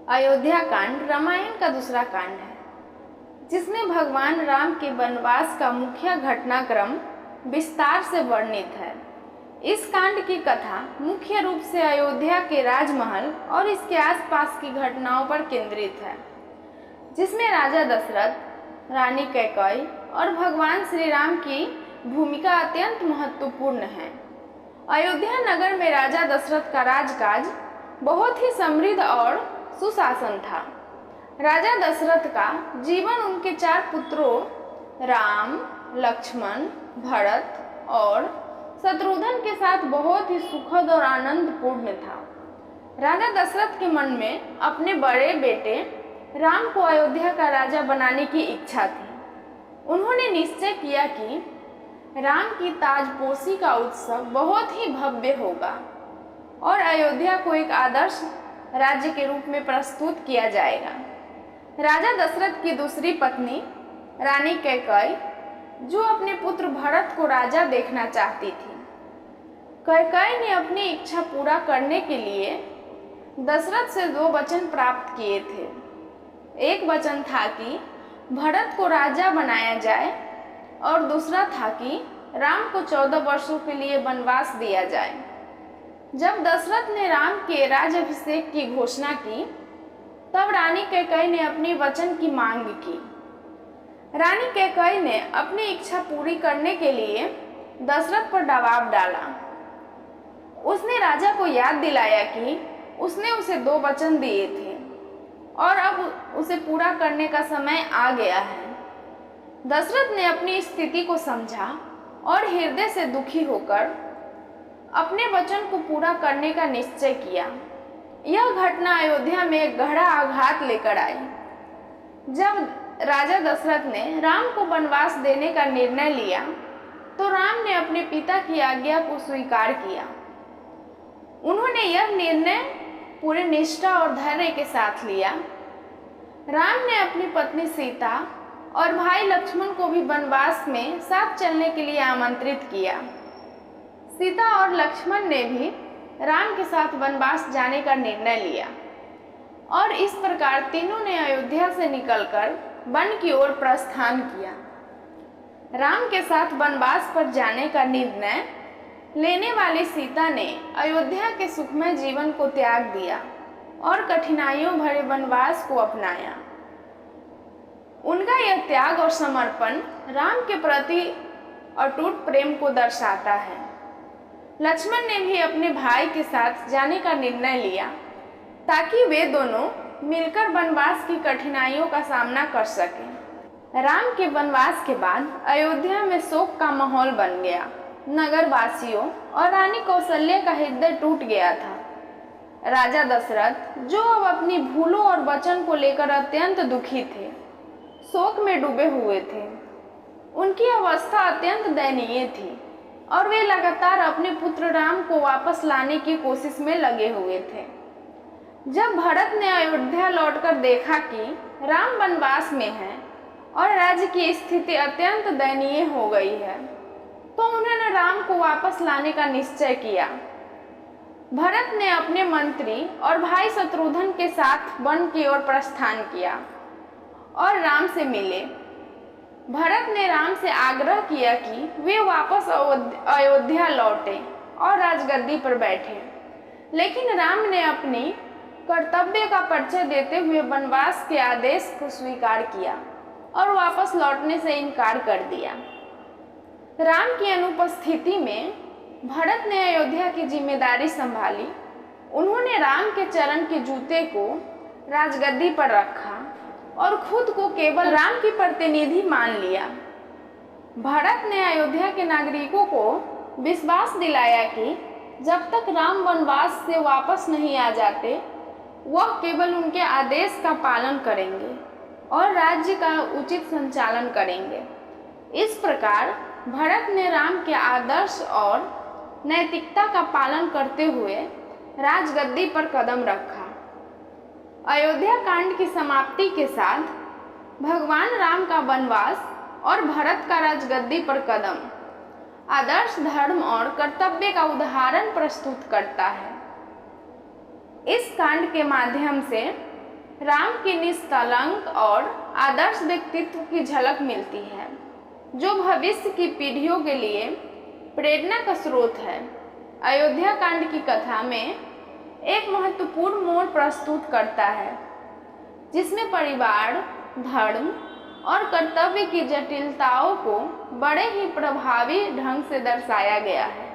अयोध्या कांड रामायण का दूसरा कांड है, जिसमें भगवान राम के वनवास का मुख्य घटनाक्रम विस्तार से वर्णित है। इस कांड की कथा मुख्य रूप से अयोध्या के राजमहल और इसके आसपास की घटनाओं पर केंद्रित है, जिसमें राजा दशरथ, रानी कैकेयी और भगवान श्री राम की भूमिका अत्यंत महत्वपूर्ण है। अयोध्या नगर में राजा दशरथ का राजकाज बहुत ही समृद्ध और सुशासन था। राजा दशरथ का जीवन उनके 4 पुत्रों राम, लक्ष्मण, भरत और शत्रुघ्न के साथ बहुत ही सुखद और आनंदपूर्ण था। राजा दशरथ के मन में अपने बड़े बेटे राम को अयोध्या का राजा बनाने की इच्छा थी। उन्होंने निश्चय किया कि राम की ताजपोशी का उत्सव बहुत ही भव्य होगा और अयोध्या को एक आदर्श राज्य के रूप में प्रस्तुत किया जाएगा। राजा दशरथ की दूसरी पत्नी रानी कैकेयी, जो अपने पुत्र भरत को राजा देखना चाहती थी, कैकेयी ने अपनी इच्छा पूरा करने के लिए दशरथ से 2 वचन प्राप्त किए थे। एक वचन था कि भरत को राजा बनाया जाए और दूसरा था कि राम को 14 वर्षों के लिए वनवास दिया जाए। जब दशरथ ने राम के राज्याभिषेक की घोषणा की, तब रानी कैकेयी ने अपनी वचन की मांग की। रानी कैकेयी ने अपनी इच्छा पूरी करने के लिए दशरथ पर दबाव डाला। उसने राजा को याद दिलाया कि उसने उसे 2 वचन दिए थे और अब उसे पूरा करने का समय आ गया है। दशरथ ने अपनी स्थिति को समझा और हृदय से दुखी होकर अपने वचन को पूरा करने का निश्चय किया। यह घटना अयोध्या में एक गहरा आघात लेकर आई। जब राजा दशरथ ने राम को वनवास देने का निर्णय लिया, तो राम ने अपने पिता की आज्ञा को स्वीकार किया। उन्होंने यह निर्णय पूरे निष्ठा और धैर्य के साथ लिया। राम ने अपनी पत्नी सीता और भाई लक्ष्मण को भी वनवास में साथ चलने के लिए आमंत्रित किया। सीता और लक्ष्मण ने भी राम के साथ वनवास जाने का निर्णय लिया और इस प्रकार तीनों ने अयोध्या से निकलकर वन की ओर प्रस्थान किया। राम के साथ वनवास पर जाने का निर्णय लेने वाली सीता ने अयोध्या के सुखमय जीवन को त्याग दिया और कठिनाइयों भरे वनवास को अपनाया। उनका यह त्याग और समर्पण राम के प्रति अटूट प्रेम को दर्शाता है। लक्ष्मण ने भी अपने भाई के साथ जाने का निर्णय लिया, ताकि वे दोनों मिलकर वनवास की कठिनाइयों का सामना कर सकें। राम के वनवास के बाद अयोध्या में शोक का माहौल बन गया। नगरवासियों और रानी कौशल्या का हृदय टूट गया था। राजा दशरथ, जो अब अपनी भूलों और वचन को लेकर अत्यंत दुखी थे, शोक में डूबे हुए थे। उनकी अवस्था अत्यंत दयनीय थी और वे लगातार अपने पुत्र राम को वापस लाने की कोशिश में लगे हुए थे। जब भरत ने अयोध्या लौटकर देखा कि राम वनवास में है और राज्य की स्थिति अत्यंत दयनीय हो गई है, तो उन्होंने राम को वापस लाने का निश्चय किया। भरत ने अपने मंत्री और भाई शत्रुघ्न के साथ वन की ओर प्रस्थान किया और राम से मिले। भरत ने राम से आग्रह किया कि वे वापस अयोध्या लौटे और राजगद्दी पर बैठे, लेकिन राम ने अपनी कर्तव्य का परिचय देते हुए वनवास के आदेश को स्वीकार किया और वापस लौटने से इनकार कर दिया। राम की अनुपस्थिति में भरत ने अयोध्या की जिम्मेदारी संभाली। उन्होंने राम के चरण के जूते को राजगद्दी पर रखा और खुद को केवल राम की प्रतिनिधि मान लिया। भरत ने अयोध्या के नागरिकों को विश्वास दिलाया कि जब तक राम वनवास से वापस नहीं आ जाते, वह केवल उनके आदेश का पालन करेंगे और राज्य का उचित संचालन करेंगे। इस प्रकार भरत ने राम के आदर्श और नैतिकता का पालन करते हुए राजगद्दी पर कदम रखा। अयोध्या कांड की समाप्ति के साथ भगवान राम का वनवास और भरत का राजगद्दी पर कदम आदर्श धर्म और कर्तव्य का उदाहरण प्रस्तुत करता है। इस कांड के माध्यम से राम की निष्कलंक और आदर्श व्यक्तित्व की झलक मिलती है, जो भविष्य की पीढ़ियों के लिए प्रेरणा का स्रोत है। अयोध्या कांड की कथा में एक महत्वपूर्ण मोड़ प्रस्तुत करता है, जिसमें परिवार, धर्म और कर्तव्य की जटिलताओं को बड़े ही प्रभावी ढंग से दर्शाया गया है।